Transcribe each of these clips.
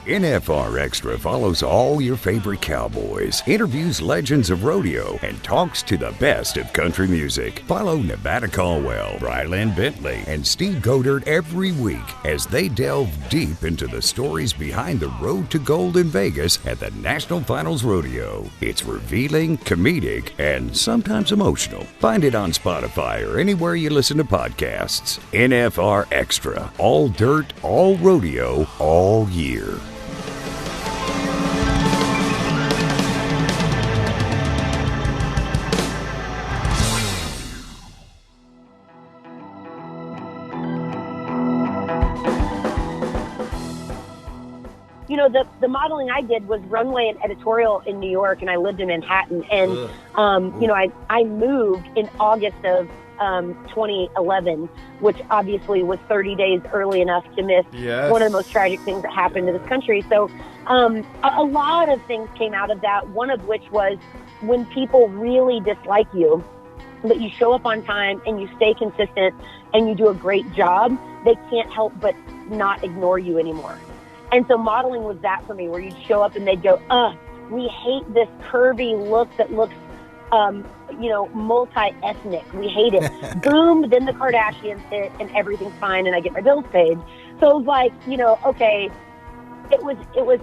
NFR Extra follows all your favorite cowboys, interviews legends of rodeo, and talks to the best of country music. Follow Nevada Caldwell, Ryland Bentley, and Steve Godert every week as they delve deep into the stories behind the road to gold in Vegas at the National Finals Rodeo. It's revealing, comedic, and sometimes emotional. Find it on Spotify or anywhere you listen to podcasts. NFR Extra. All dirt, all rodeo, all year. You know, the modeling I did was runway and editorial in New York, and I lived in Manhattan. And, you know, I moved in August of 2011, which obviously was 30 days early enough to miss one of the most tragic things that happened to this country. So a lot of things came out of that, one of which was when people really dislike you, but you show up on time and you stay consistent and you do a great job, they can't help but not ignore you anymore. And so modeling was that for me, where you'd show up and they'd go, we hate this curvy look that looks, you know, multi-ethnic. We hate it. Boom, then the Kardashians hit and everything's fine and I get my bills paid. So it was like, you know, okay, it was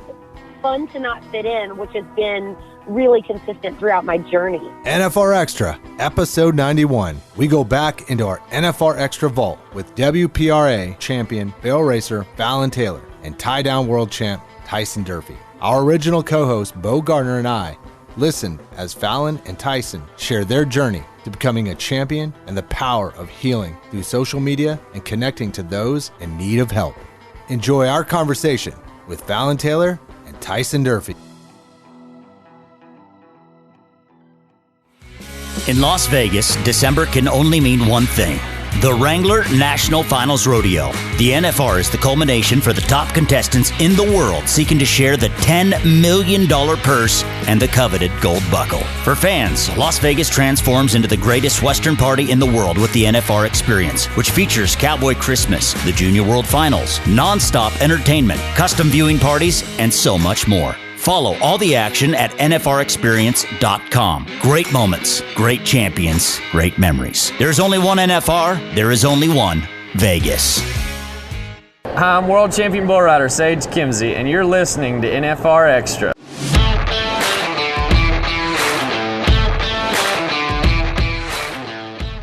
fun to not fit in, which has been really consistent throughout my journey. NFR Extra, episode 91. We go back into our NFR Extra vault with WPRA champion, barrel racer Fallon Taylor, and tie-down world champ Tyson Durfey. Our original co-host Bo Gardner and I listen as Fallon and Tyson share their journey to becoming a champion and the power of healing through social media and connecting to those in need of help. Enjoy our conversation with Fallon Taylor and Tyson Durfey. In Las Vegas, December can only mean one thing: the Wrangler National Finals Rodeo. The NFR is the culmination for the top contestants in the world seeking to share the $10 million purse and the coveted gold buckle. For fans, Las Vegas transforms into the greatest Western party in the world with the NFR Experience, which features Cowboy Christmas, the Junior World Finals, non-stop entertainment, custom viewing parties, and so much more. Follow all the action at NFRExperience.com. Great moments, great champions, great memories. There's only one NFR. There is only one Vegas. Hi, I'm world champion bull rider Sage Kimsey, and you're listening to NFR Extra.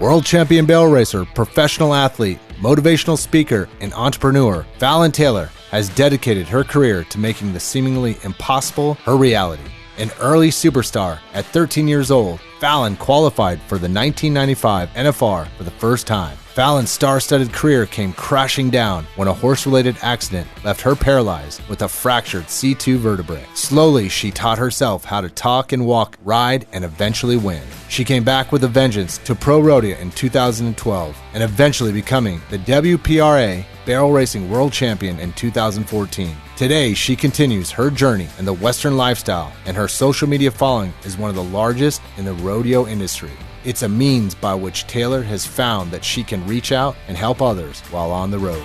World champion barrel racer, professional athlete, motivational speaker, and entrepreneur, Fallon Taylor has dedicated her career to making the seemingly impossible her reality. An early superstar, at 13 years old, Fallon qualified for the 1995 NFR for the first time. Fallon's star-studded career came crashing down when a horse-related accident left her paralyzed with a fractured C2 vertebrae. Slowly, she taught herself how to talk and walk, ride, and eventually win. She came back with a vengeance to pro rodeo in 2012 and eventually becoming the WPRA barrel racing world champion in 2014. Today, she continues her journey in the Western lifestyle, and her social media following is one of the largest in the rodeo industry. It's a means by which Taylor has found that she can reach out and help others while on the road.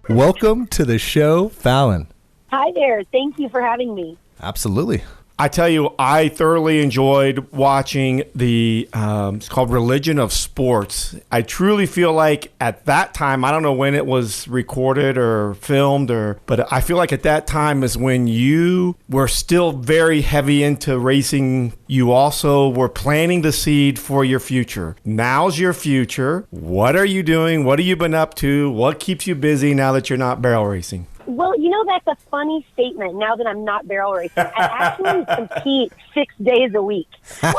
Welcome to the show, Fallon. Hi there. Thank you for having me. Absolutely. I tell you, I thoroughly enjoyed watching the, it's called Religion of Sports. I truly feel like at that time, I don't know when it was recorded or filmed, but I feel like at that time is when you were still very heavy into racing. You also were planting the seed for your future. Now's your future. What are you doing? What have you been up to? What keeps you busy now that you're not barrel racing? Well, you know, that's a funny statement now that I'm not barrel racing. I actually compete 6 days a week. So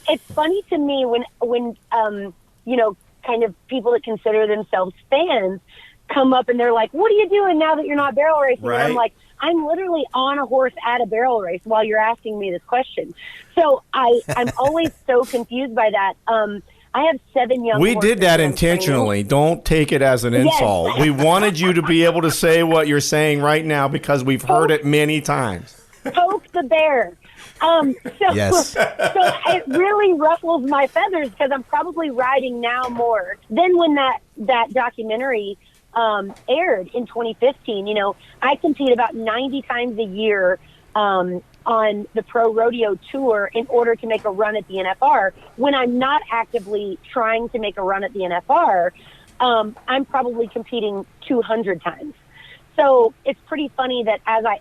it's funny to me when you know, kind of people that consider themselves fans come up and they're like, what are you doing now that you're not barrel racing? Right. And I'm like, I'm literally on a horse at a barrel race while you're asking me this question. So I'm always so confused by that. I have 7 young We horses did that I'm intentionally. training. Don't take it as an insult. Yes. We wanted you to be able to say what you're saying right now because we've heard it many times. Poke the bear. Yes. So it really ruffles my feathers because I'm probably riding now more than when that documentary aired in 2015. You know, I compete about 90 times a year on the pro rodeo tour in order to make a run at the NFR. When I'm not actively trying to make a run at the NFR, I'm probably competing 200 times. So it's pretty funny that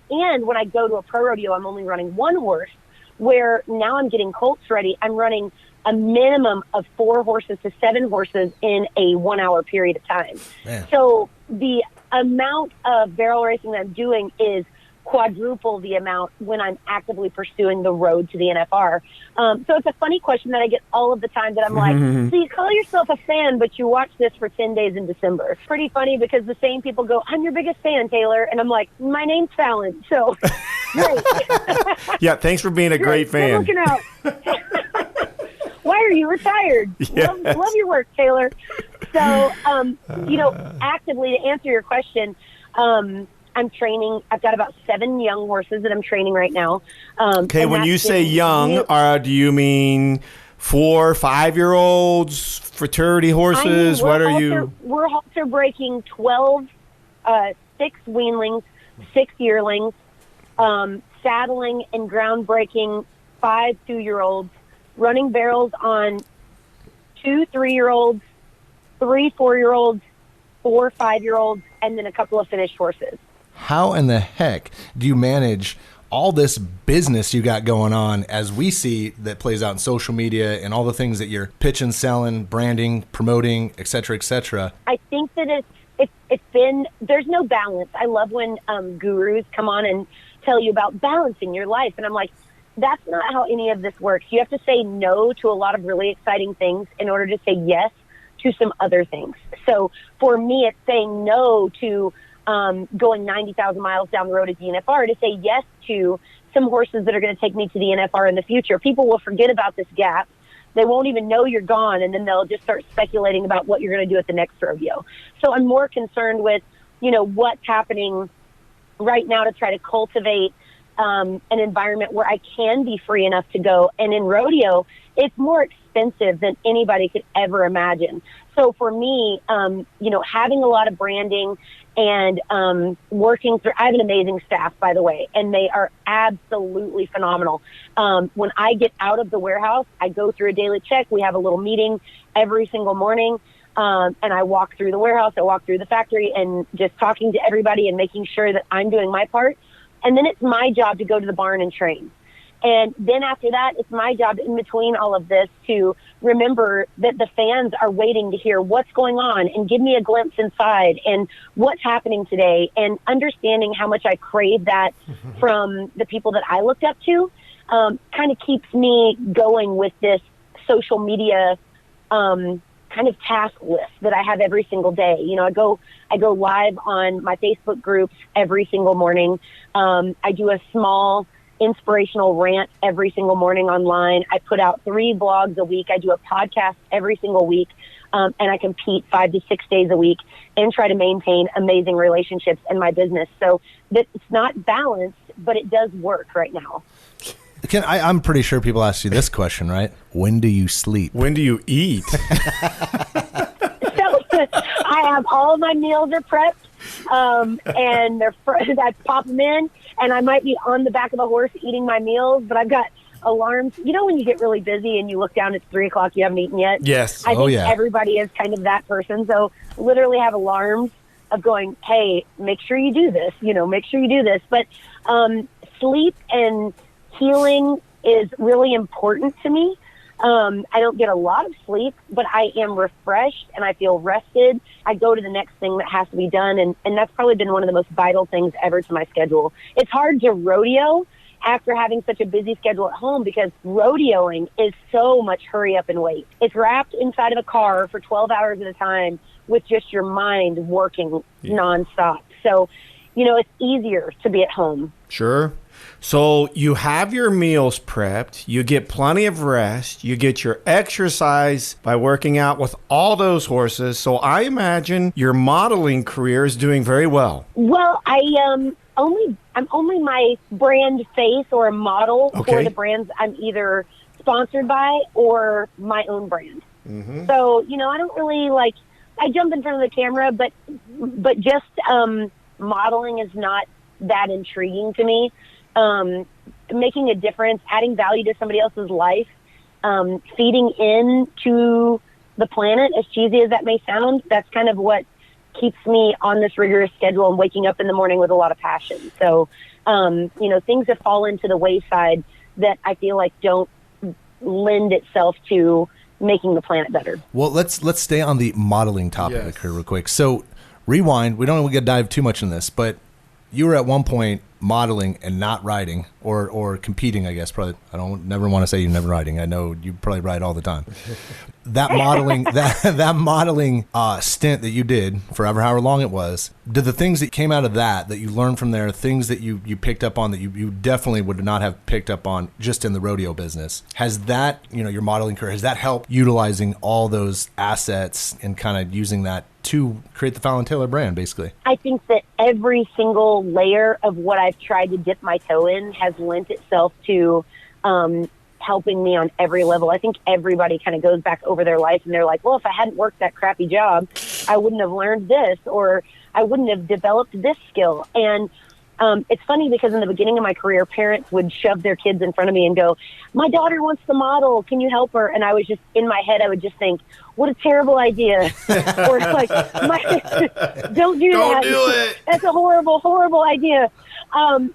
when I go to a pro rodeo, I'm only running one horse, where now I'm getting colts ready. I'm running a minimum of 4 horses to 7 horses in a 1 hour period of time. Man. So the amount of barrel racing that I'm doing is quadruple the amount when I'm actively pursuing the road to the NFR. So it's a funny question that I get all of the time that I'm like, so you call yourself a fan, but you watch this for 10 days in December. It's pretty funny because the same people go, I'm your biggest fan, Taylor. And I'm like, my name's Fallon. So great. Yeah, thanks for being a great fan. Looking out. Why are you retired? Yes. Love your work, Taylor. So, actively to answer your question, I'm training. I've got about 7 young horses that I'm training right now. Okay, when you say young, do you mean 4, 5-year-olds, fraternity horses? What are you? We're halter breaking 12, 6 weanlings, 6 yearlings, saddling and ground breaking 5 2-year-olds, running barrels on 2 3-year-olds, 3 4-year-olds, 4 5-year-olds, and then a couple of finished horses. How in the heck do you manage all this business you got going on, as we see that plays out in social media and all the things that you're pitching, selling, branding, promoting, et cetera, et cetera? I think that it's been, there's no balance. I love when gurus come on and tell you about balancing your life. And I'm like, that's not how any of this works. You have to say no to a lot of really exciting things in order to say yes to some other things. So for me, it's saying no to going 90,000 miles down the road at the NFR, to say yes to some horses that are going to take me to the NFR in the future. People will forget about this gap. They won't even know you're gone, and then they'll just start speculating about what you're going to do at the next rodeo. So I'm more concerned with, what's happening right now to try to cultivate an environment where I can be free enough to go. And in rodeo, it's more expensive than anybody could ever imagine. So for me, having a lot of branding and working through, I have an amazing staff, by the way, and they are absolutely phenomenal. When I get out of the warehouse, I go through a daily check. We have a little meeting every single morning, and I walk through the warehouse. I walk through the factory and just talking to everybody and making sure that I'm doing my part. And then it's my job to go to the barn and train. And then after that, it's my job in between all of this to remember that the fans are waiting to hear what's going on and give me a glimpse inside and what's happening today, and understanding how much I crave that from the people that I looked up to kind of keeps me going with this social media kind of task list that I have every single day. I go live on my Facebook groups every single morning. I do a small inspirational rant every single morning online. I put out 3 blogs a week. I do a podcast every single week. And I compete 5 to 6 days a week and try to maintain amazing relationships in my business. So that it's not balanced, but it does work right now. I'm pretty sure people ask you this question, right? When do you sleep? When do you eat? So I have all of my meals are prepped, and I pop them in, and I might be on the back of a horse eating my meals, but I've got alarms. When you get really busy and you look down, it's 3 o'clock, you haven't eaten yet? Yes. I think everybody is kind of that person. So literally have alarms of going, hey, make sure you do this, make sure you do this. But sleep and healing is really important to me. I don't get a lot of sleep, but I am refreshed and I feel rested. I go to the next thing that has to be done, and that's probably been one of the most vital things ever to my schedule. It's hard to rodeo after having such a busy schedule at home, because rodeoing is so much hurry up and wait. It's wrapped inside of a car for 12 hours at a time with just your mind working nonstop. So, it's easier to be at home. Sure. So you have your meals prepped, you get plenty of rest, you get your exercise by working out with all those horses. So I imagine your modeling career is doing very well. Well, only my brand face or a model for the brands I'm either sponsored by or my own brand. Mm-hmm. So, I don't really I jump in front of the camera, but just modeling is not that intriguing to me. Making a difference, adding value to somebody else's life, feeding into the planet, as cheesy as that may sound, that's kind of what keeps me on this rigorous schedule and waking up in the morning with a lot of passion. So, things that fall into the wayside that I feel like don't lend itself to making the planet better. Well, let's stay on the modeling topic here real quick. So, rewind. We don't want to dive too much in this, but you were at one point modeling and not riding or competing, I guess. Probably, never want to say you're never riding. I know you probably ride all the time. That modeling, that modeling stint that you did for however long it was, did the things that came out of that you learned from there, things that you picked up on that you definitely would not have picked up on just in the rodeo business, has that, your modeling career, has that helped utilizing all those assets and kind of using that to create the Fallon Taylor brand, basically? I think that every single layer of what I've tried to dip my toe in has lent itself to helping me on every level. I think everybody kind of goes back over their life and they're like, well, if I hadn't worked that crappy job, I wouldn't have learned this, or I wouldn't have developed this skill. And it's funny because in the beginning of my career, parents would shove their kids in front of me and go, my daughter wants to model. Can you help her? And I was just, in my head, I would just think, what a terrible idea. Or like, don't do that. Do it. That's a horrible, horrible idea.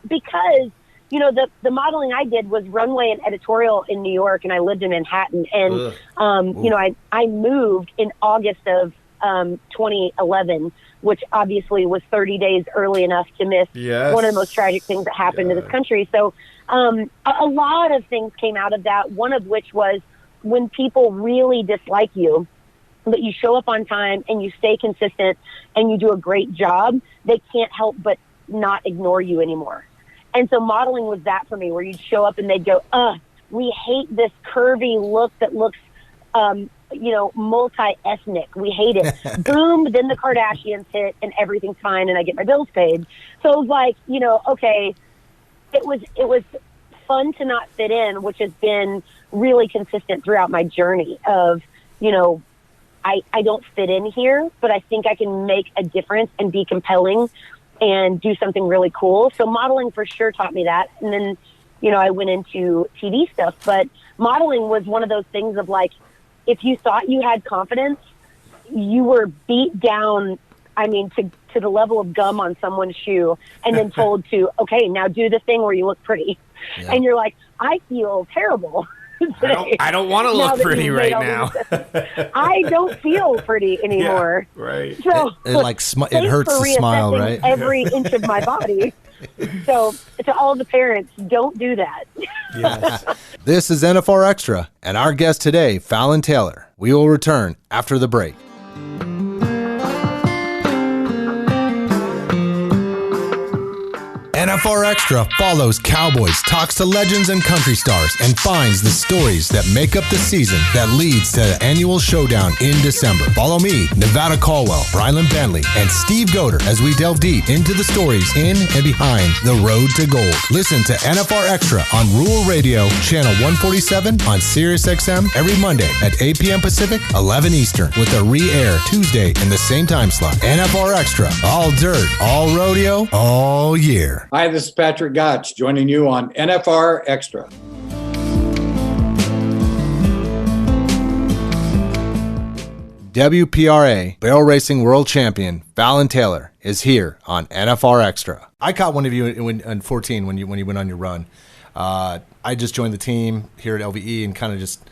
Because, the modeling I did was runway and editorial in New York, and I lived in Manhattan. And, I moved in August of 2011, which obviously was 30 days early enough to miss one of the most tragic things that happened to this country. So a lot of things came out of that, one of which was when people really dislike you, but you show up on time and you stay consistent and you do a great job, they can't help but not ignore you anymore. And so modeling was that for me, where you'd show up and they'd go, we hate this curvy look that looks multi-ethnic. We hate it. Boom, then the Kardashians hit and everything's fine and I get my bills paid. So it was like, okay, it was fun to not fit in, which has been really consistent throughout my journey of, I don't fit in here, but I think I can make a difference and be compelling and do something really cool. So modeling for sure taught me that. And then, I went into TV stuff, but modeling was one of those things of like, if you thought you had confidence, you were beat down, to the level of gum on someone's shoe and then told to, okay, now do the thing where you look pretty. Yeah. And you're like, I feel terrible today. I don't want to look pretty right now. I don't feel pretty anymore. Yeah, right. So it hurts to smile, right? Every inch of my body. So to all the parents, don't do that. Yes. This is NFR Extra, and our guest today, Fallon Taylor. We will return after the break. NFR Extra follows cowboys, talks to legends and country stars, and finds the stories that make up the season that leads to the annual showdown in December. Follow me, Nevada Caldwell, Rylan Bentley, and Steve Goder as we delve deep into the stories in and behind the road to gold. Listen to NFR Extra on Rural Radio, Channel 147 on SiriusXM every Monday at 8 p.m. Pacific, 11 Eastern, with a re-air Tuesday in the same time slot. NFR Extra, all dirt, all rodeo, all year. Hi, this is Patrick Gotch joining you on NFR Extra. WPRA barrel racing world champion Fallon Taylor is here on NFR Extra. I caught one of you in 14 when you went on your run. I just joined the team here at LVE and kind of just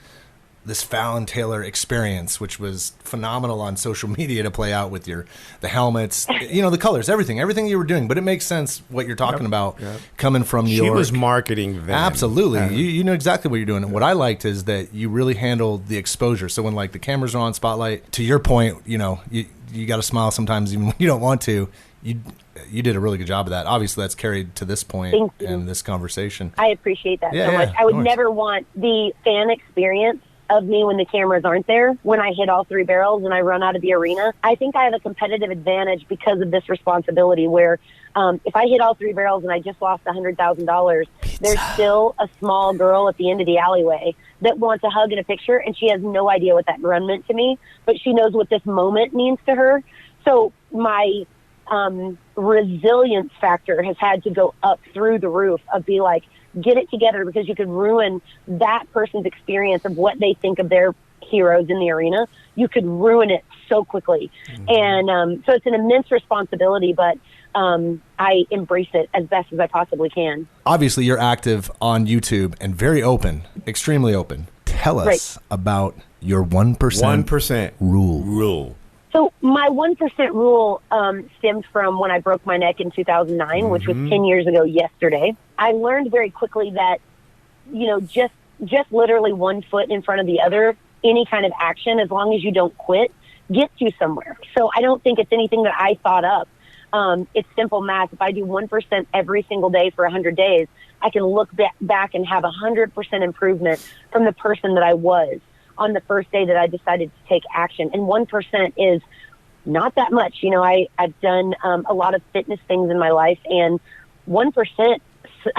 this Fallon Taylor experience, which was phenomenal on social media to play out with the helmets, the colors, everything you were doing. But it makes sense what you're talking about coming from New York. She was marketing then. Absolutely. You know exactly what you're doing. And what I liked is that you really handled the exposure. So when the cameras are on spotlight, to your point, you got to smile sometimes even when you don't want to. You did a really good job of that. Obviously, that's carried to this point in this conversation. I appreciate that so much. I would never want the fan experience of me when the cameras aren't there, when I hit all 3 barrels and I run out of the arena. I think I have a competitive advantage because of this responsibility where if I hit all 3 barrels and I just lost $100,000, there's still a small girl at the end of the alleyway that wants a hug and a picture, and she has no idea what that run meant to me, but she knows what this moment means to her. So my resilience factor has had to go up through the roof of be like, get it together, because you could ruin that person's experience of what they think of their heroes in the arena. You could ruin it so quickly. And so it's an immense responsibility, but I embrace it as best as I possibly can. Obviously, you're active on YouTube and very open, extremely open. Tell us about your 1% rule. So my 1% rule stemmed from when I broke my neck in 2009, which was 10 years ago yesterday. I learned very quickly that, just literally one foot in front of the other, any kind of action, as long as you don't quit, gets you somewhere. So I don't think it's anything that I thought up. It's simple math. If I do 1% every single day for 100 days, I can look back and have 100% improvement from the person that I was on the first day that I decided to take action. And 1% is not that much. I've done a lot of fitness things in my life, and 1%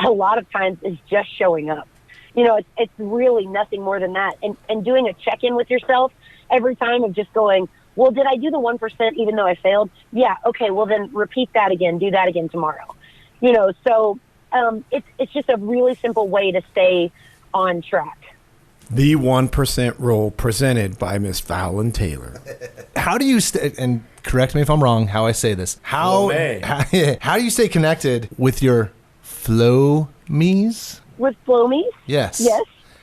a lot of times is just showing up. It's really nothing more than that. And doing a check-in with yourself every time of just going, well, did I do the 1% even though I failed? Yeah, okay, well then repeat that again, do that again tomorrow. So it's just a really simple way to stay on track. The 1% rule presented by Miss Fallon Taylor. How do you and correct me if I'm wrong, how I say this. How do you stay connected with your flow-mies? With flow-mies? Yes. Yes.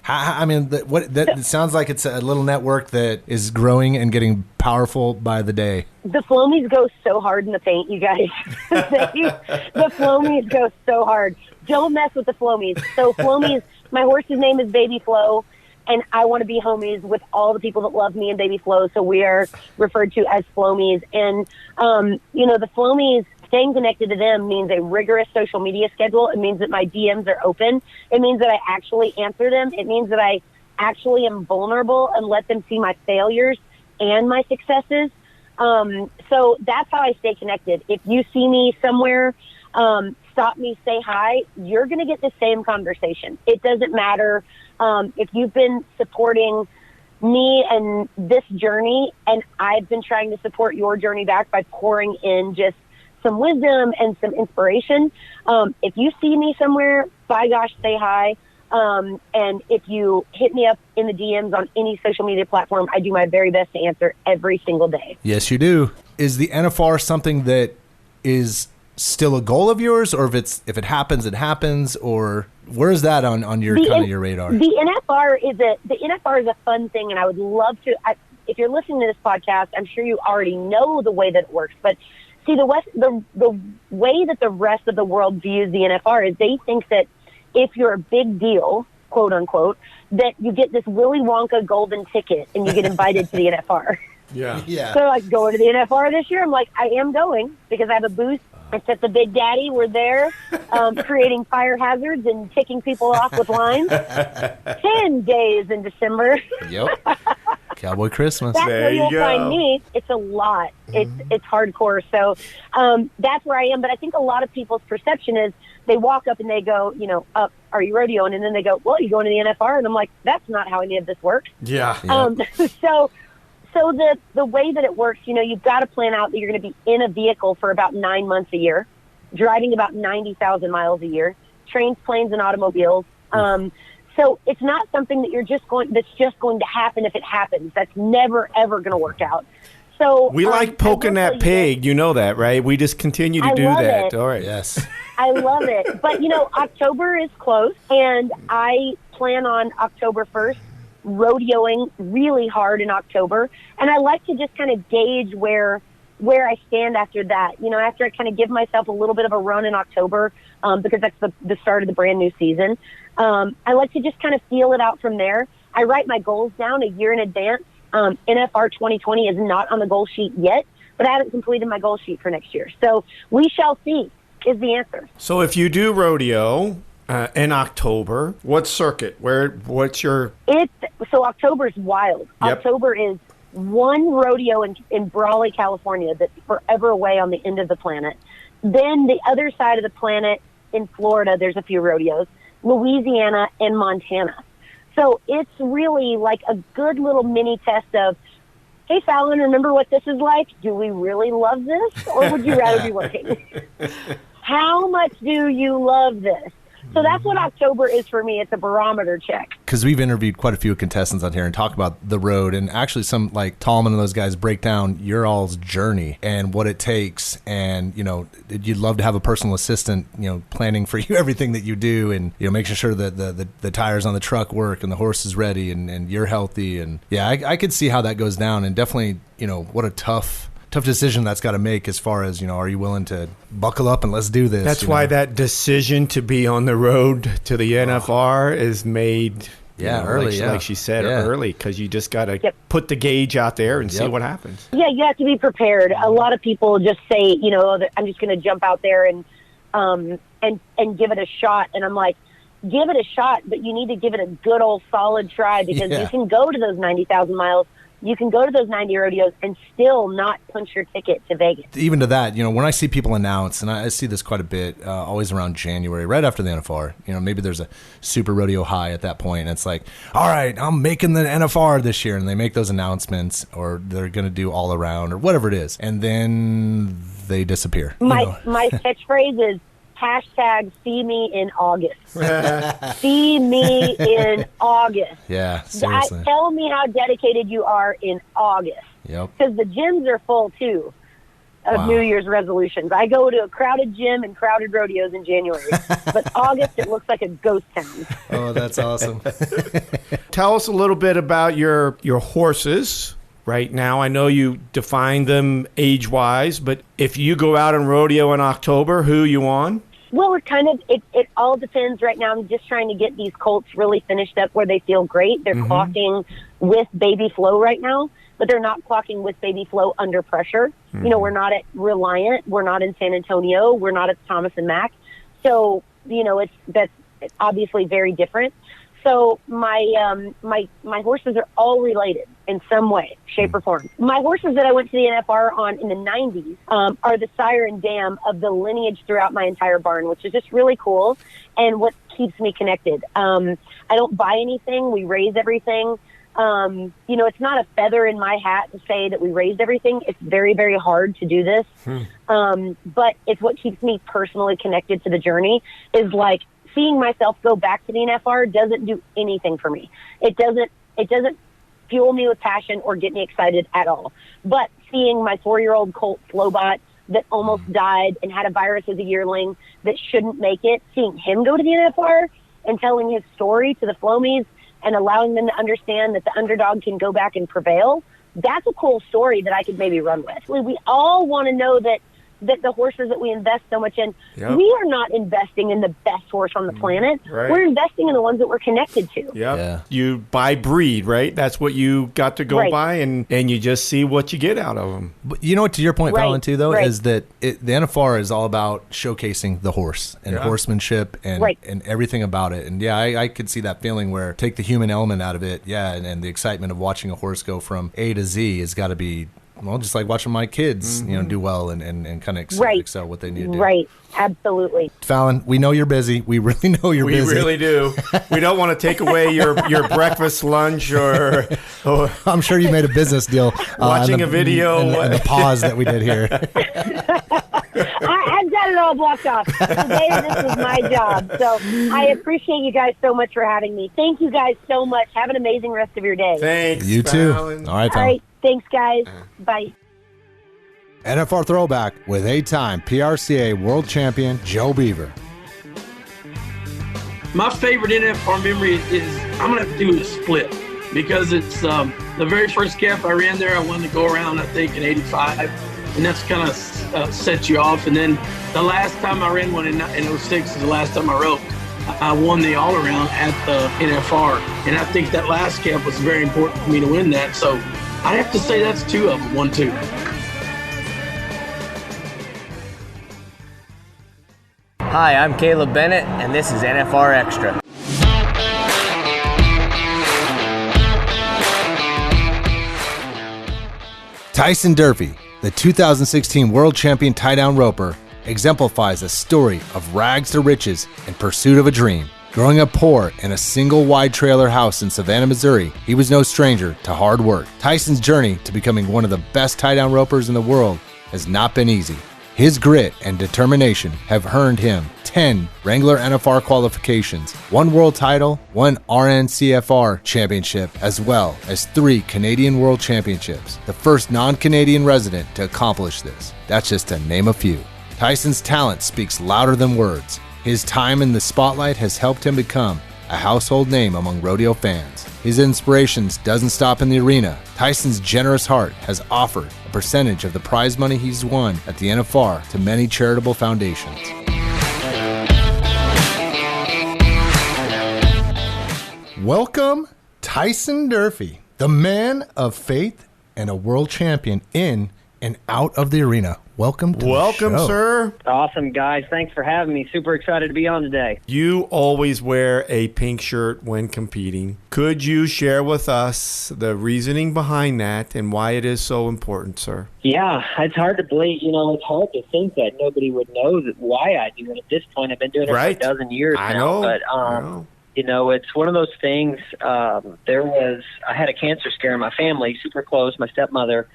It sounds like it's a little network that is growing and getting powerful by the day. The flow-mies go so hard in the paint, you guys. The flow-mies go so hard. Don't mess with the flow-mies. So flow-mies, my horse's name is Baby Flo, and I want to be homies with all the people that love me and Baby Flo, so we are referred to as flow-mies. And, the flow-mies, staying connected to them means a rigorous social media schedule. It means that my DMs are open. It means that I actually answer them. It means that I actually am vulnerable and let them see my failures and my successes. So that's how I stay connected. If you see me somewhere, stop me, say hi, you're going to get the same conversation. It doesn't matter if you've been supporting me and this journey, and I've been trying to support your journey back by pouring in just some wisdom and some inspiration. If you see me somewhere, by gosh, say hi. And if you hit me up in the DMs on any social media platform, I do my very best to answer every single day. Yes, you do. Is the NFR something that is still a goal of yours, or if it happens, it happens, or where is that on your your radar? The NFR is a fun thing, and I would love to. If you're listening to this podcast, I'm sure you already know the way that it works, but see, the way that the rest of the world views the NFR is they think that if you're a big deal, quote unquote, that you get this Willy Wonka golden ticket and you get invited to the NFR. Yeah. So like going to the NFR this year, I'm like, I am going because I have a booth. It's at the Big Daddy. We're there creating fire hazards and ticking people off with lines. 10 days in December. Yep. Cowboy Christmas. That's where you'll find me. It's a lot. It's hardcore. So that's where I am. But I think a lot of people's perception is they walk up and they go, are you rodeoing? And then they go, well, you going to the NFR? And I'm like, that's not how any of this works. Yeah. So the way that it works, you've got to plan out that you're going to be in a vehicle for about 9 months a year, driving about 90,000 miles a year, trains, planes, and automobiles. So it's not something that that's just going to happen if it happens. That's never, ever going to work out. So we like poking that pig. You know that, right? We just continue to do that. All right. Yes. I love it. But, October is close, and I plan on October 1st rodeoing really hard in October. And I like to just kind of gauge where I stand after that. After I kind of give myself a little bit of a run in October, because that's the start of the brand new season. I like to just kind of feel it out from there. I write my goals down a year in advance. NFR 2020 is not on the goal sheet yet, but I haven't completed my goal sheet for next year. So we shall see is the answer. So if you do rodeo in October, what circuit? What's your... So October's wild. Yep. October is one rodeo in Brawley, California that's forever away on the end of the planet. Then the other side of the planet in Florida, there's a few rodeos, Louisiana and Montana. So it's really like a good little mini test of, hey, Fallon, remember what this is like? Do we really love this, or would you rather be working? How much do you love this? So that's what October is for me. It's a barometer check. Because we've interviewed quite a few contestants on here and talk about the road, and actually some like Tallman and those guys break down your all's journey and what it takes. And, you know, you'd love to have a personal assistant, you know, planning for you everything that you do, and, you know, making sure that the tires on the truck work and the horse is ready and you're healthy. And yeah, I could see how that goes down, and definitely, you know, what a tough decision that's got to make as far as, you know, are you willing to buckle up and let's do this? That's why that decision to be on the road to the NFR is made early. Like she said, early, because you just got to put the gauge out there and see what happens. Yeah, you have to be prepared. A lot of people just say, you know, I'm just going to jump out there and give it a shot. And I'm like, give it a shot, but you need to give it a good old solid try, because you can go to those 90,000 miles. You can go to those 90 rodeos and still not punch your ticket to Vegas. Even to that, you know, when I see people announce, and I see this quite a bit, always around January, right after the NFR, you know, maybe there's a super rodeo high at that point, and it's like, all right, I'm making the NFR this year, and they make those announcements, or they're going to do all around, or whatever it is, and then they disappear. My catchphrase is, hashtag see me in August. See me in August. Yeah, seriously. Tell me how dedicated you are in August. Yep. Because the gyms are full, too, of New Year's resolutions. I go to a crowded gym and crowded rodeos in January. But August, it looks like a ghost town. Oh, that's awesome. Tell us a little bit about your horses. Right now, I know you define them age-wise, but if you go out and rodeo in October, who you on? Well, it all depends. Right now, I'm just trying to get these colts really finished up where they feel great. They're clocking with baby flow right now, but they're not clocking with baby flow under pressure. You know, we're not at Reliant. We're not in San Antonio. We're not at Thomas and Mack. So, you know, that's obviously very different. So my horses are all related in some way, shape, or form. My horses that I went to the NFR on in the 90s are the sire and dam of the lineage throughout my entire barn, which is just really cool and what keeps me connected. I don't buy anything. We raise everything. You know, it's not a feather in my hat to say that we raised everything. It's very, very hard to do this. But it's what keeps me personally connected to the journey, is like, seeing myself go back to the NFR doesn't do anything for me. It doesn't fuel me with passion or get me excited at all. But seeing my 4-year-old colt Slowbot that almost died and had a virus as a yearling that shouldn't make it, seeing him go to the NFR and telling his story to the Flomies and allowing them to understand that the underdog can go back and prevail, that's a cool story that I could maybe run with. We all want to know that the horses that we invest so much in, we are not investing in the best horse on the planet. Right. We're investing in the ones that we're connected to. Yep. Yeah. You buy breed, right? That's what you got to go by, and you just see what you get out of them. But you know what, to your point, Fallon, too, though, is that the NFR is all about showcasing the horse and horsemanship and everything about it. And, I could see that feeling where take the human element out of it, and the excitement of watching a horse go from A to Z has got to be, well, just like watching my kids, you know, do well and kind of excel what they need to do. Right, absolutely. Fallon, we know you're busy. We really know you're busy. We really do. We don't want to take away your breakfast, lunch, or I'm sure you made a business deal. Watching a video. And the pause that we did here. I've got it all blocked off. Today, this is my job. So I appreciate you guys so much for having me. Thank you guys so much. Have an amazing rest of your day. Thanks, you too. Fallon. All right, Fallon. All right. Thanks, guys. Bye. NFR Throwback with 8-time PRCA World Champion Joe Beaver. My favorite NFR memory is, I'm going to have to do a split, because it's the very first camp I ran there. I wanted to go around, I think, in 85, and that's kind of set you off. And then the last time I ran one in 06 is the last time I rode. I won the all-around at the NFR, and I think that last camp was very important for me to win that. So I'd have to say that's 2 of them, 1-2. Hi, I'm Caleb Bennett, and this is NFR Extra. Tyson Durfey, the 2016 world champion tie-down roper, exemplifies a story of rags to riches in pursuit of a dream. Growing up poor in a single wide trailer house in Savannah, Missouri, he was no stranger to hard work. Tyson's journey to becoming one of the best tie-down ropers in the world has not been easy. His grit and determination have earned him 10 Wrangler NFR qualifications, 1 world title, 1 RNCFR championship, as well as 3 Canadian World Championships, the first non-Canadian resident to accomplish this. That's just to name a few. Tyson's talent speaks louder than words. His time in the spotlight has helped him become a household name among rodeo fans. His inspirations doesn't stop in the arena. Tyson's generous heart has offered a percentage of the prize money he's won at the NFR to many charitable foundations. Welcome, Tyson Durfey, the man of faith and a world champion in and out of the arena. Welcome to the show. Sir. Awesome, guys. Thanks for having me. Super excited to be on today. You always wear a pink shirt when competing. Could you share with us the reasoning behind that and why it is so important, sir? Yeah, it's hard to believe. It's hard to think that nobody would know why I do it at this point. I've been doing it for a dozen years now. Know. But, it's one of those things. I had a cancer scare in my family, super close, my stepmother,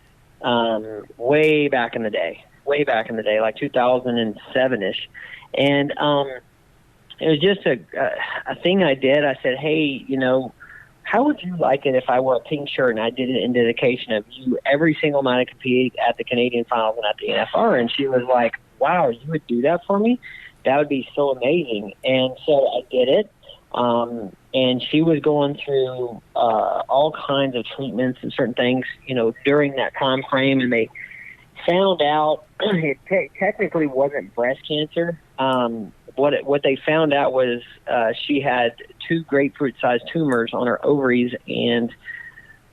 way back in the day, like 2007-ish. And it was just a thing I did. I said, hey, how would you like it if I wore a pink shirt and I did it in dedication of you every single night I competed at the Canadian finals and at the NFR? And she was like, wow, you would do that for me? That would be so amazing. And so I did it. And she was going through all kinds of treatments and certain things, during that time frame. And they found out it technically wasn't breast cancer. What they found out was she had 2 grapefruit-sized tumors on her ovaries. And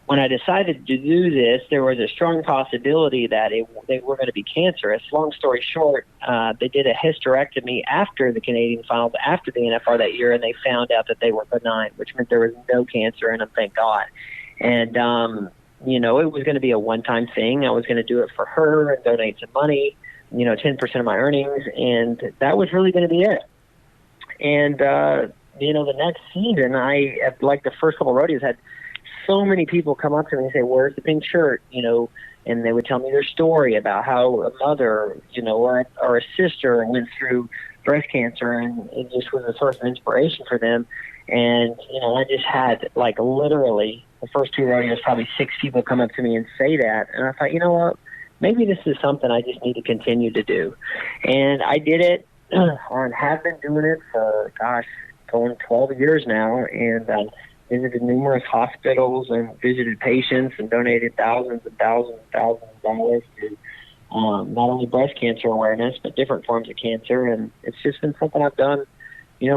when I decided to do this, there was a strong possibility that they were going to be cancerous. Long story short, they did a hysterectomy after the Canadian finals, after the NFR that year, and they found out that they were benign, which meant there was no cancer in them, thank God. And, it was going to be a one-time thing. I was going to do it for her and donate some money, 10% of my earnings, and that was really going to be it. And, the next season, like the first couple of rodeos, had so many people come up to me and say, where's the pink shirt? And they would tell me their story about how a mother, or a sister went through breast cancer, and it just was a source of inspiration for them. And, I just had, like, literally the first 2 rodeos, probably 6 people come up to me and say that. And I thought, you know what, maybe this is something I just need to continue to do. And I did it and have been doing it for, going 12 years now. And visited numerous hospitals and visited patients and donated thousands and thousands and thousands of dollars to not only breast cancer awareness, but different forms of cancer. And it's just been something I've done,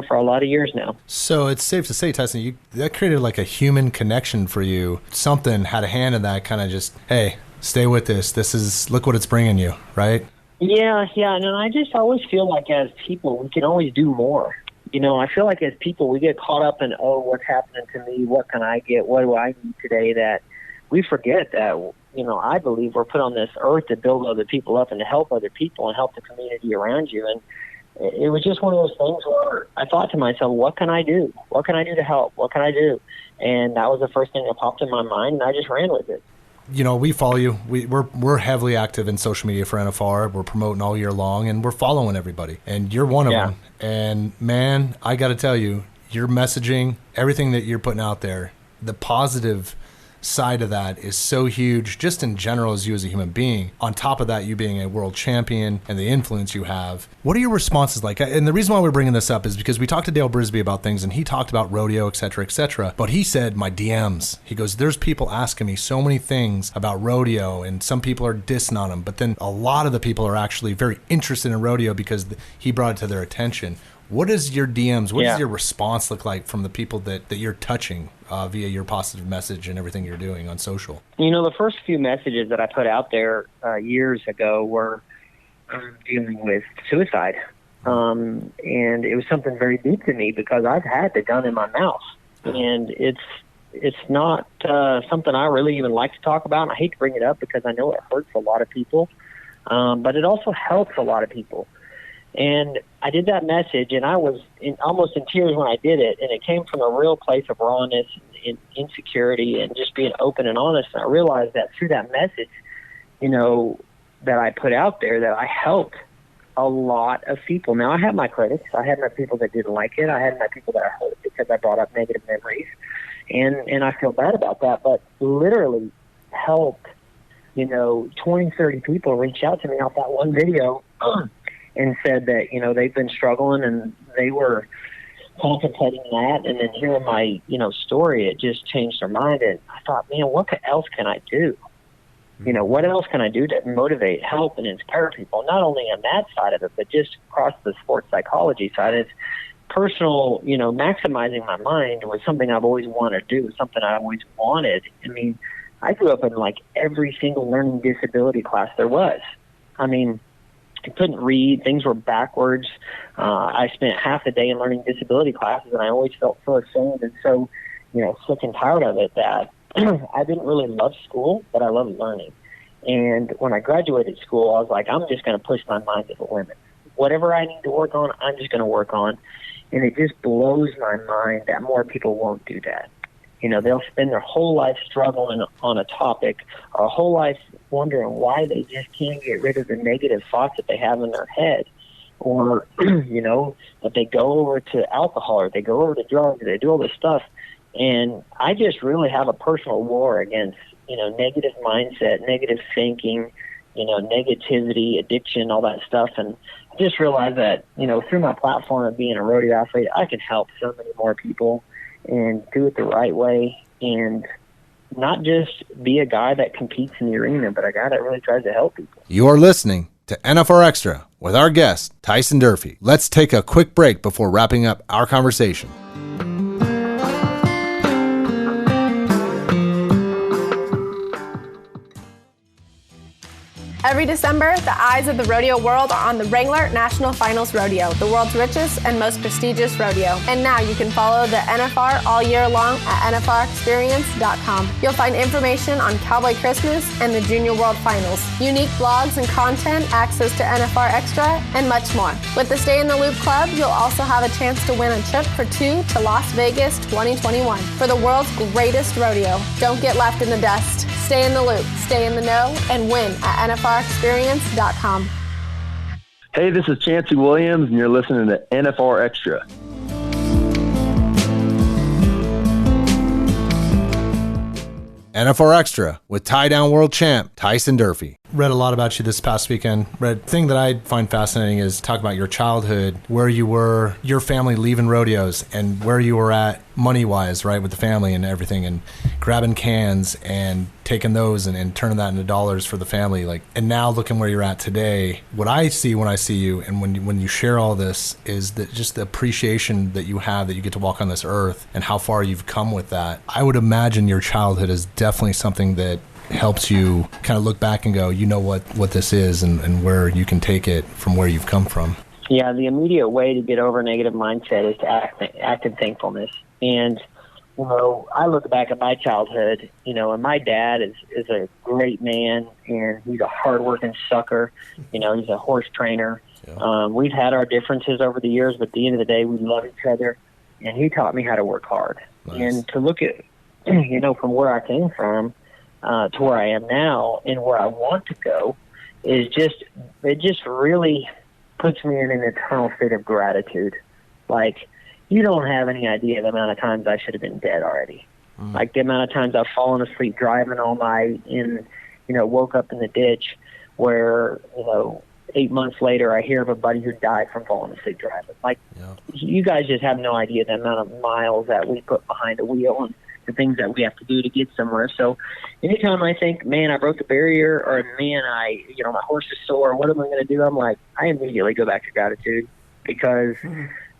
for a lot of years now. So it's safe to say, Tyson, that created like a human connection for you. Something had a hand in that, kind of just, hey, stay with this. Look what it's bringing you, right? Yeah. And I just always feel like as people, we can always do more. I feel like as people, we get caught up in, what's happening to me? What can I get? What do I need today? That we forget that, I believe we're put on this earth to build other people up and to help other people and help the community around you. And it was just one of those things where I thought to myself, what can I do? What can I do to help? What can I do? And that was the first thing that popped in my mind, and I just ran with it. We follow you. We're heavily active in social media for NFR. We're promoting all year long, and we're following everybody. And you're one of them. And, man, I got to tell you, your messaging, everything that you're putting out there, the positive side of that is so huge, just in general as you as a human being. On top of that, you being a world champion and the influence you have. What are your responses like? And the reason why we're bringing this up is because we talked to Dale Brisby about things, and he talked about rodeo, et cetera, but he said, my DMs, he goes, there's people asking me so many things about rodeo, and some people are dissing on him, but then a lot of the people are actually very interested in rodeo because he brought it to their attention. What is your DMs? What does your response look like from the people that you're touching via your positive message and everything you're doing on social? The first few messages that I put out there years ago were dealing with suicide. And it was something very deep to me because I've had the gun in my mouth. And it's it's not something I really even like to talk about. And I hate to bring it up because I know it hurts a lot of people, but it also helps a lot of people. And I did that message, and I was almost in tears when I did it, and it came from a real place of rawness and insecurity and just being open and honest. And I realized that through that message, you know, that I put out there, that I helped a lot of people. Now, I had my critics. I had my people that didn't like it. I had my people that I hurt because I brought up negative memories, and I feel bad about that, but literally helped, you know, 20, 30 people reach out to me off that one video and said that, you know, they've been struggling and they were contemplating that. And then hearing my, you know, story, it just changed their mind. And I thought, man, what else can I do? You know, what else can I do to motivate, help, and inspire people? Not only on that side of it, but just across the sports psychology side. It's personal, you know, maximizing my mind was something I've always wanted to do, something I always wanted. I mean, I grew up in like every single learning disability class there was. I mean, I couldn't read. Things were backwards. I spent half the day in learning disability classes, and I always felt so ashamed and so, you know, sick and tired of it that I didn't really love school, but I loved learning. And when I graduated school, I was like, I'm just going to push my mind to the limit. Whatever I need to work on, I'm just going to work on. And it just blows my mind that more people won't do that. You know, they'll spend their whole life struggling on a topic, or a whole life wondering why they just can't get rid of the negative thoughts that they have in their head. Or, you know, that they go over to alcohol, or they go over to drugs, or they do all this stuff. And I just really have a personal war against, you know, negative mindset, negative thinking, you know, negativity, addiction, all that stuff. And I just realized that, you know, through my platform of being a rodeo athlete, I can help so many more people and do it the right way, and not just be a guy that competes in the arena, but a guy that really tries to help people. You are listening to NFR Extra with our guest, Tyson Durfey. Let's take a quick break before wrapping up our conversation. Every December, the eyes of the rodeo world are on the Wrangler National Finals Rodeo, the world's richest and most prestigious rodeo. And now you can follow the NFR all year long at NFRexperience.com. You'll find information on Cowboy Christmas and the Junior World Finals, unique blogs and content, access to NFR Extra, and much more. With the Stay in the Loop Club, you'll also have a chance to win a trip for two to Las Vegas 2021 for the world's greatest rodeo. Don't get left in the dust. Stay in the loop, stay in the know, and win at NFRexperience.com. Hey, this is Chancey Williams, and you're listening to NFR Extra. NFR Extra with tie-down world champ Tyson Durfey. Read a lot about you this past weekend. The thing that I find fascinating is talk about your childhood, where you were, your family leaving rodeos, and where you were at money-wise, right, with the family and everything, and grabbing cans and taking those and turning that into dollars for the family. Like, and now looking where you're at today, what I see when I see you and when you share all this is that just the appreciation that you have that you get to walk on this earth and how far you've come with that. I would imagine your childhood is definitely something that helps you kind of look back and go, you know what this is and where you can take it from where you've come from. Yeah, the immediate way to get over a negative mindset is to act in thankfulness. And, you know, I look back at my childhood, you know, and my dad is a great man, and he's a hardworking sucker. You know, he's a horse trainer. Yeah. We've had our differences over the years, but at the end of the day, we love each other. And he taught me how to work hard. Nice. And to look at, you know, from where I came from, to where I am now and where I want to go is it just really puts me in an eternal state of gratitude. Like, you don't have any idea the amount of times I should have been dead already. Like, the amount of times I've fallen asleep driving all night and, you know, woke up in the ditch where, you know, 8 months later I hear of a buddy who died from falling asleep driving. Like, you guys just have no idea the amount of miles that we put behind the wheel and the things that we have to do to get somewhere. So anytime I think, man, I broke the barrier, or man, my horse is sore, what am I going to do? I'm like, I immediately go back to gratitude, because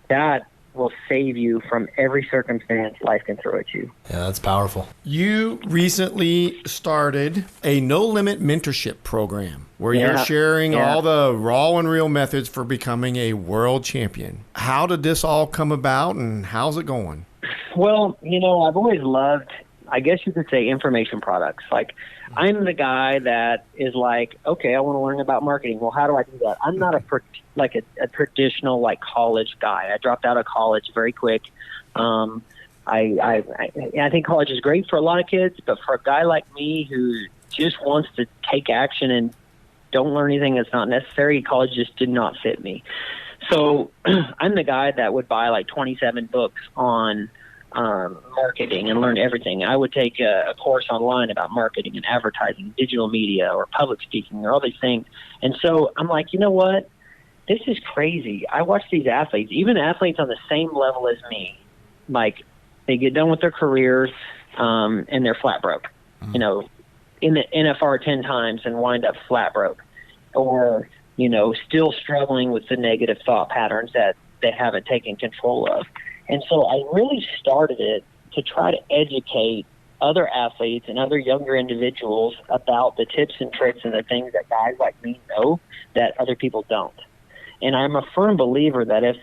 that will save you from every circumstance life can throw at you. Yeah, that's powerful. You recently started a no-limit mentorship program where you're sharing all the raw and real methods for becoming a world champion. How did this all come about, and how's it going? Well, I've always loved, I guess you could say, information products. Like, I'm the guy that is like, okay, I want to learn about marketing. Well, how do I do that? I'm not a traditional like college guy. I dropped out of college very quick. I think college is great for a lot of kids, but for a guy like me who just wants to take action and don't learn anything that's not necessary, college just did not fit me. So I'm the guy that would buy like 27 books on marketing and learn everything. I would take a course online about marketing and advertising, digital media, or public speaking, or all these things. And so I'm like, you know what? This is crazy. I watch these athletes, even athletes on the same level as me, like they get done with their careers and they're flat broke, in the NFR 10 times and wind up flat broke, or, still struggling with the negative thought patterns that they haven't taken control of. And so I really started it to try to educate other athletes and other younger individuals about the tips and tricks and the things that guys like me know that other people don't. And I'm a firm believer that if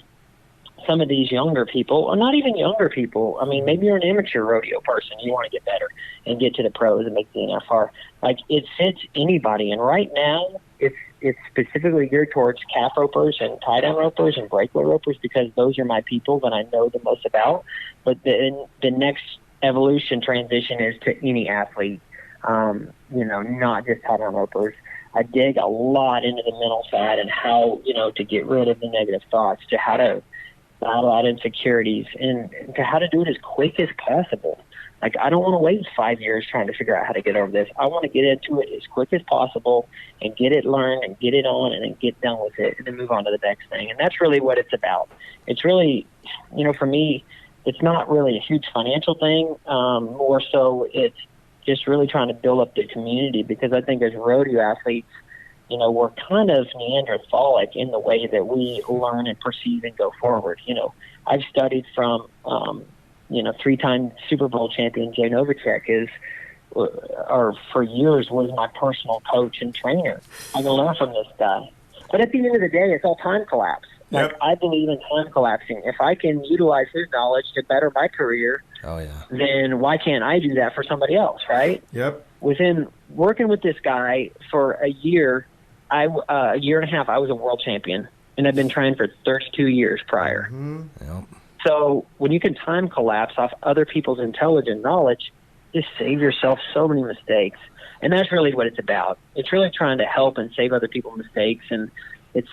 some of these younger people, or not even younger people, I mean, maybe you're an amateur rodeo person, you want to get better and get to the pros and make the NFR, like, it fits anybody. And right now, it's specifically geared towards calf ropers and tie-down ropers and breakaway ropers, because those are my people that I know the most about. But the next evolution transition is to any athlete, not just tie-down ropers. I dig a lot into the mental side and how, to get rid of the negative thoughts, to how to battle out insecurities, and to how to do it as quick as possible. Like, I don't want to wait 5 years trying to figure out how to get over this. I want to get into it as quick as possible and get it learned and get it on and then get done with it and then move on to the next thing. And that's really what it's about. It's really, for me, it's not really a huge financial thing. More so it's just really trying to build up the community, because I think as rodeo athletes, we're kind of Neanderthalic in the way that we learn and perceive and go forward. I've studied from, 3-time Super Bowl champion Jay Novacek for years was my personal coach and trainer. I can learn from this guy. But at the end of the day, it's all time collapse. Like, yep. I believe in time collapsing. If I can utilize his knowledge to better my career, then why can't I do that for somebody else, right? Yep. Within working with this guy for a year and a half, I was a world champion, and I've been trying for 32 years prior. Mm-hmm. Yep. So when you can time collapse off other people's intelligent knowledge, just save yourself so many mistakes. And that's really what it's about. It's really trying to help and save other people's mistakes. And it's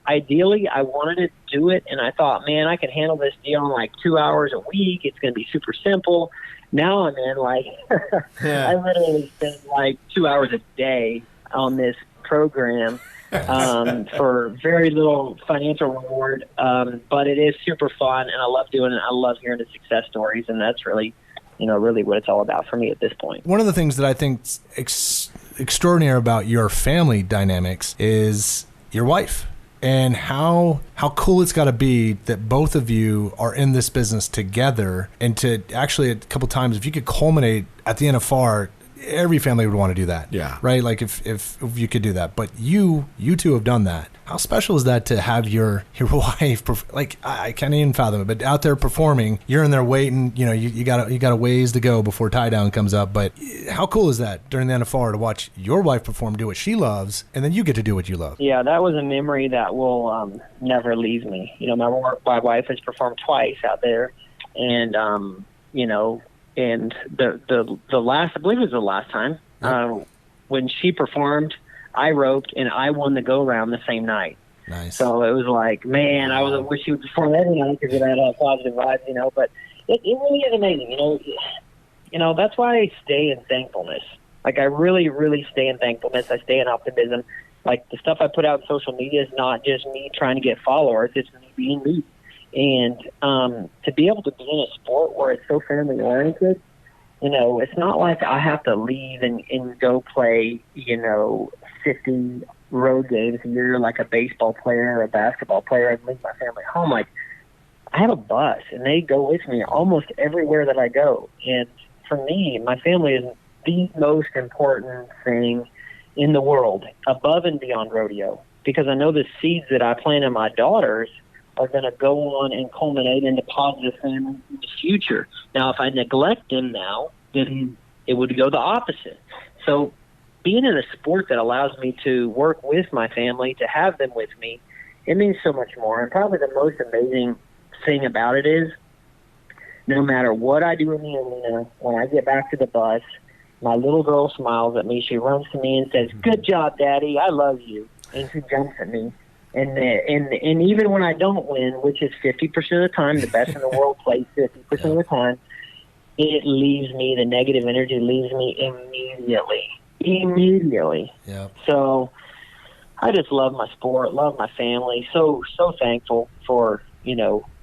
ideally I wanted to do it, and I thought, man, I can handle this deal in like 2 hours a week. It's going to be super simple. Now I'm in I literally spend like 2 hours a day on this program for very little financial reward, but it is super fun, and I love doing it. I love hearing the success stories, and that's really, really what it's all about for me at this point. One of the things that I think extraordinary about your family dynamics is your wife, and how cool it's got to be that both of you are in this business together, and to actually a couple times, if you could culminate at the NFR, every family would want to do that. Yeah. Right? Like if you could do that. But you two have done that. How special is that to have your wife, like, I can't even fathom it, but out there performing, you're in there waiting, you got a ways to go before tie down comes up. But how cool is that during the NFR to watch your wife perform, do what she loves, and then you get to do what you love? Yeah, that was a memory that will never leave me. My wife has performed twice out there, and and the last, I believe it was the last time, when she performed, I roped, and I won the go-round the same night. Nice. So it was like, man, I wish she would perform every night because it had a positive vibe, but it really is amazing, that's why I stay in thankfulness. Like, I really, really stay in thankfulness. I stay in optimism. Like, the stuff I put out on social media is not just me trying to get followers, it's me being me. And to be able to be in a sport where it's so family-oriented, it's not like I have to leave and go play, 50 road games a year like a baseball player or a basketball player and leave my family home. Like, I have a bus, and they go with me almost everywhere that I go. And for me, my family is the most important thing in the world, above and beyond rodeo, because I know the seeds that I plant in my daughters are going to go on and culminate into positive things in the future. Now, if I neglect them now, then it would go the opposite. So being in a sport that allows me to work with my family, to have them with me, it means so much more. And probably the most amazing thing about it is, no matter what I do in the arena, when I get back to the bus, my little girl smiles at me. She runs to me and says, "Good job, Daddy. I love you." And she jumps at me. And even when I don't win, which is 50% of the time, the best in the world plays 50% of the time, it leaves me, the negative energy leaves me immediately. Yep. So I just love my sport, love my family. So thankful for,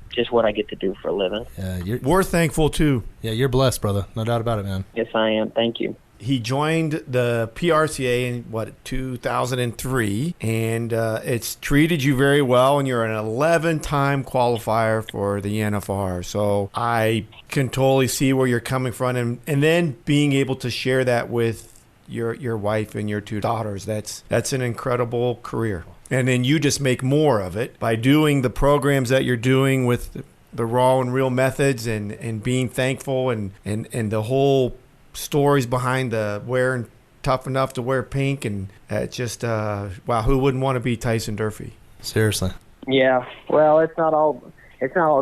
just what I get to do for a living. Yeah, we're thankful too. Yeah, you're blessed, brother. No doubt about it, man. Yes, I am. Thank you. He joined the PRCA in 2003, and it's treated you very well, and you're an 11-time qualifier for the NFR. So I can totally see where you're coming from, and then being able to share that with your wife and your 2 daughters, that's an incredible career. And then you just make more of it by doing the programs that you're doing with the raw and real methods, and being thankful, and the whole stories behind the wearing tough enough to wear pink, and just wow, who wouldn't want to be Tyson Durfey? Seriously. Yeah. Well, it's not all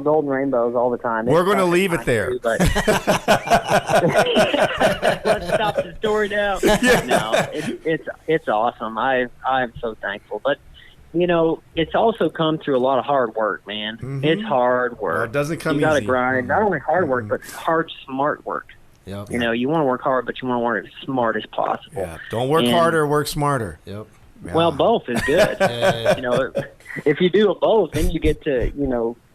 golden rainbows all the time. We're going to leave it there. Too, but let's stop the story now. Yeah. No, it's awesome. I'm so thankful, but it's also come through a lot of hard work, man. Mm-hmm. It's hard work. Well, it doesn't come easy. You got to easy. grind. Not only hard work, but hard, smart work. Yep. You want to work hard, but you want to work as smart as possible. Yeah. Don't work harder, work smarter. Yep. Yeah. Well, both is good. If you do both, then you get to,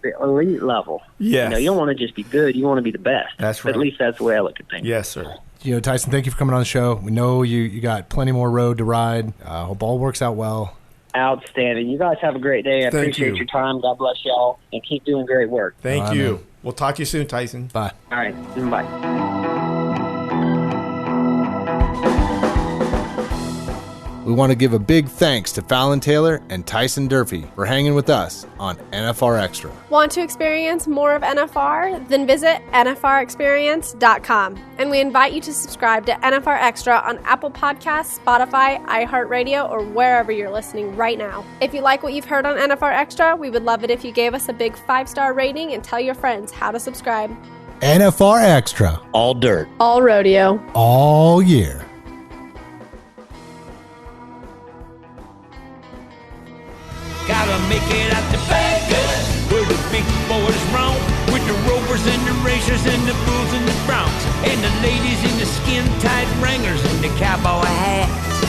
the elite level. Yes. You don't want to just be good. You want to be the best. That's right. At least that's the way I look at things. Yes, sir. Tyson, thank you for coming on the show. We know you got plenty more road to ride. Hope all works out well. Outstanding. You guys have a great day. I Thank appreciate you. your time. God bless y'all, and keep doing great work. Thank you. Man. We'll talk to you soon, Tyson. Bye. All right. Bye. We want to give a big thanks to Fallon Taylor and Tyson Durfey for hanging with us on NFR Extra. Want to experience more of NFR? Then visit NFRexperience.com. And we invite you to subscribe to NFR Extra on Apple Podcasts, Spotify, iHeartRadio, or wherever you're listening right now. If you like what you've heard on NFR Extra, we would love it if you gave us a big 5-star rating and tell your friends how to subscribe. NFR Extra. All dirt. All rodeo. All year. Gotta make it out to Vegas, where the big boys roam, with the rovers and the racers and the bulls and the broncs, and the ladies in the skin-tight wranglers and the cowboy hats.